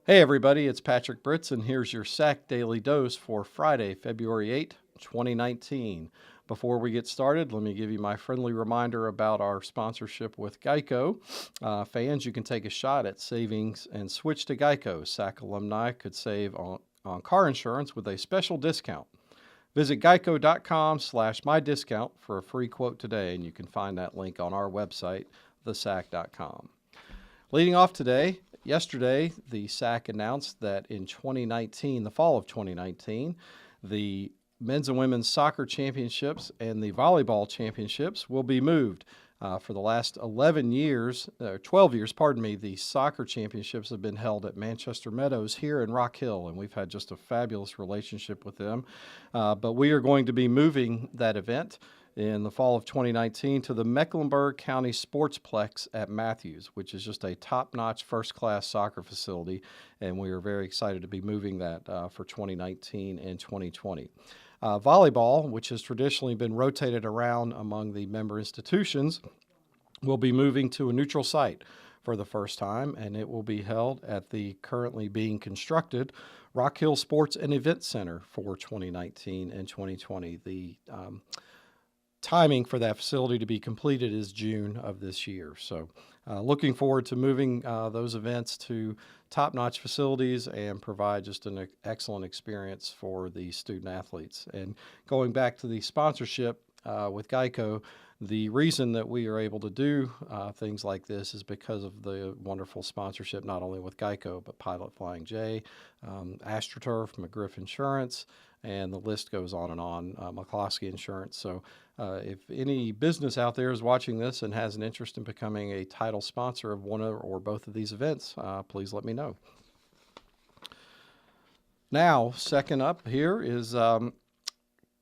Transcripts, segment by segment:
Hey everybody, it's Patrick Britz, and here's your SAC Daily Dose for Friday, February 8, 2019. Before we get started, let me give you my friendly reminder about our sponsorship with Geico. Fans, you can take a shot at savings and switch to Geico. SAC alumni could save on car insurance with a special discount. Visit geico.com/mydiscount for a free quote today, and you can find that link on our website, thesac.com. Leading off today, yesterday, the SAC announced that in 2019, the fall of 2019, the men's and women's soccer championships and the volleyball championships will be moved. For the last 12 years, the soccer championships have been held at Manchester Meadows here in Rock Hill, and we've had just a fabulous relationship with them. But we are going to be moving that event in the fall of 2019 to the Mecklenburg County Sportsplex at Matthews, which is just a top-notch first-class soccer facility, and we are very excited to be moving that for 2019 and 2020. Volleyball, which has traditionally been rotated around among the member institutions, will be moving to a neutral site for the first time, and it will be held at the currently being constructed Rock Hill Sports and Event Center for 2019 and 2020. The timing for that facility to be completed is June of this year. So looking forward to moving those events to top-notch facilities and provide just an excellent experience for the student athletes. And going back to the sponsorship with Geico, the reason that we are able to do things like this is because of the wonderful sponsorship, not only with Geico, but Pilot Flying J, AstroTurf, McGriff Insurance, and the list goes on and on, McCloskey Insurance. So if any business out there is watching this and has an interest in becoming a title sponsor of one or both of these events, please let me know. Now, second up here is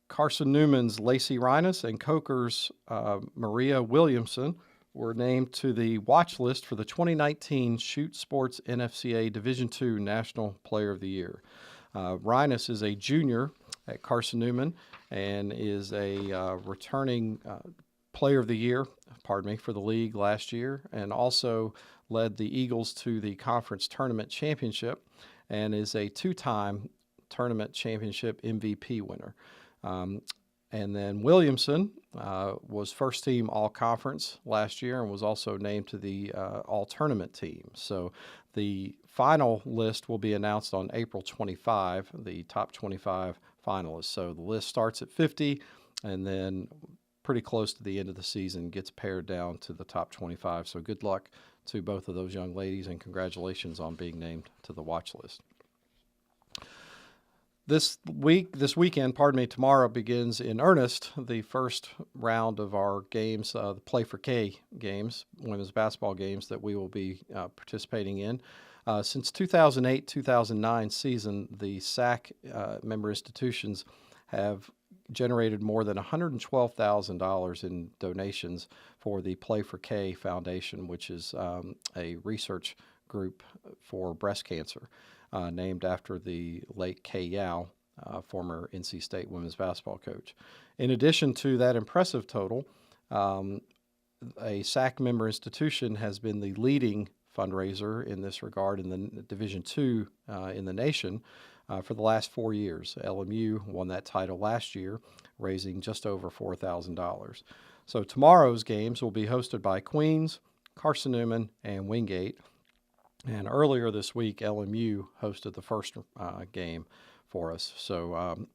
Carson Newman's Lacey Reines and Coker's Maria Williamson were named to the watch list for the 2019 Shoot Sports NFCA Division II National Player of the Year. Reines is a junior at Carson Newman and is a returning Player of the Year, for the league last year, and also led the Eagles to the conference tournament championship and is a two-time tournament championship MVP winner. And then Williamson was first team all-conference last year and was also named to the all-tournament team. So the final list will be announced on April 25, the top 25 finalists. So the list starts at 50 and then pretty close to the end of the season gets pared down to the top 25. So good luck to both of those young ladies and congratulations on being named to the watch list. This weekend, tomorrow begins in earnest the first round of our games, the Play for K games, women's basketball games that we will be participating in. Since 2008-2009 season, the SAC member institutions have generated more than $112,000 in donations for the Play for K Foundation, which is a research group for breast cancer. Named after the late Kay Yao, former NC State women's basketball coach. In addition to that impressive total, a SAC member institution has been the leading fundraiser in this regard in the Division II in the nation for the last 4 years. LMU won that title last year, raising just over $4,000. So tomorrow's games will be hosted by Queens, Carson Newman, and Wingate. And earlier this week, LMU hosted the first game for us. So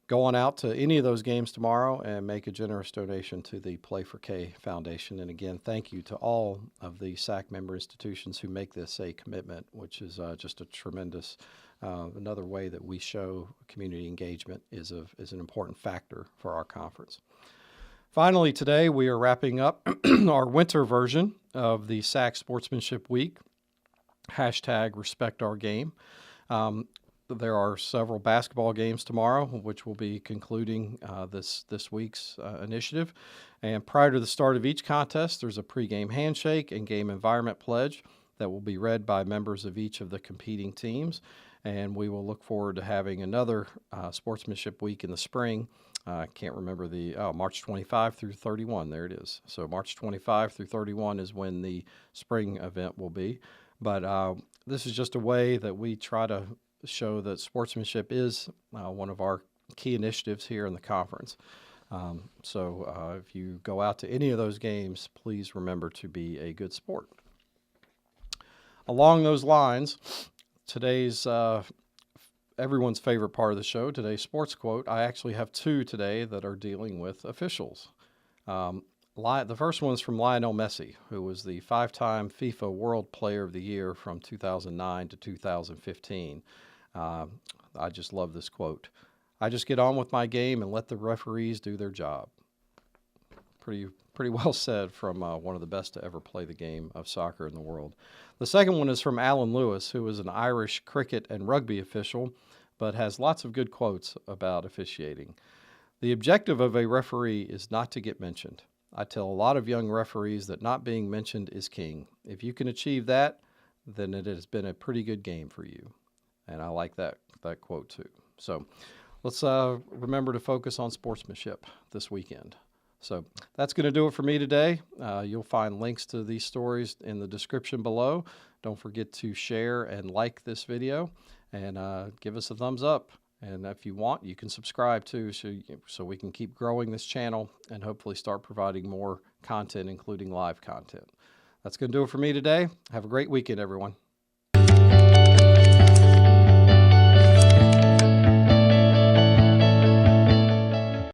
go on out to any of those games tomorrow and make a generous donation to the Play for K Foundation. And again, thank you to all of the SAC member institutions who make this a commitment, which is just a tremendous, another way that we show community engagement is an important factor for our conference. Finally, today we are wrapping up our winter version of the SAC Sportsmanship Week. #RespectOurGame. There are several basketball games tomorrow, which will be concluding this week's initiative. And prior to the start of each contest, there's a pregame handshake and game environment pledge that will be read by members of each of the competing teams. And we will look forward to having another Sportsmanship Week in the spring. I can't remember March 25 through 31. There it is. So March 25 through 31 is when the spring event will be. But this is just a way that we try to show that sportsmanship is one of our key initiatives here in the conference. So if you go out to any of those games, please remember to be a good sport. Along those lines, today's everyone's favorite part of the show, today's sports quote, I actually have two today that are dealing with officials. The first one is from Lionel Messi, who was the 5-time FIFA World Player of the Year from 2009 to 2015. I just love this quote. I just get on with my game and let the referees do their job. Pretty well said from one of the best to ever play the game of soccer in the world. The second one is from Alan Lewis, who is an Irish cricket and rugby official, but has lots of good quotes about officiating. The objective of a referee is not to get mentioned. I tell a lot of young referees that not being mentioned is king. If you can achieve that, then it has been a pretty good game for you. And I like that quote too. So let's remember to focus on sportsmanship this weekend. So that's going to do it for me today. You'll find links to these stories in the description below. Don't forget to share and like this video, and give us a thumbs up. And if you want, you can subscribe too, so we can keep growing this channel and hopefully start providing more content, including live content. That's going to do it for me today. Have a great weekend, everyone.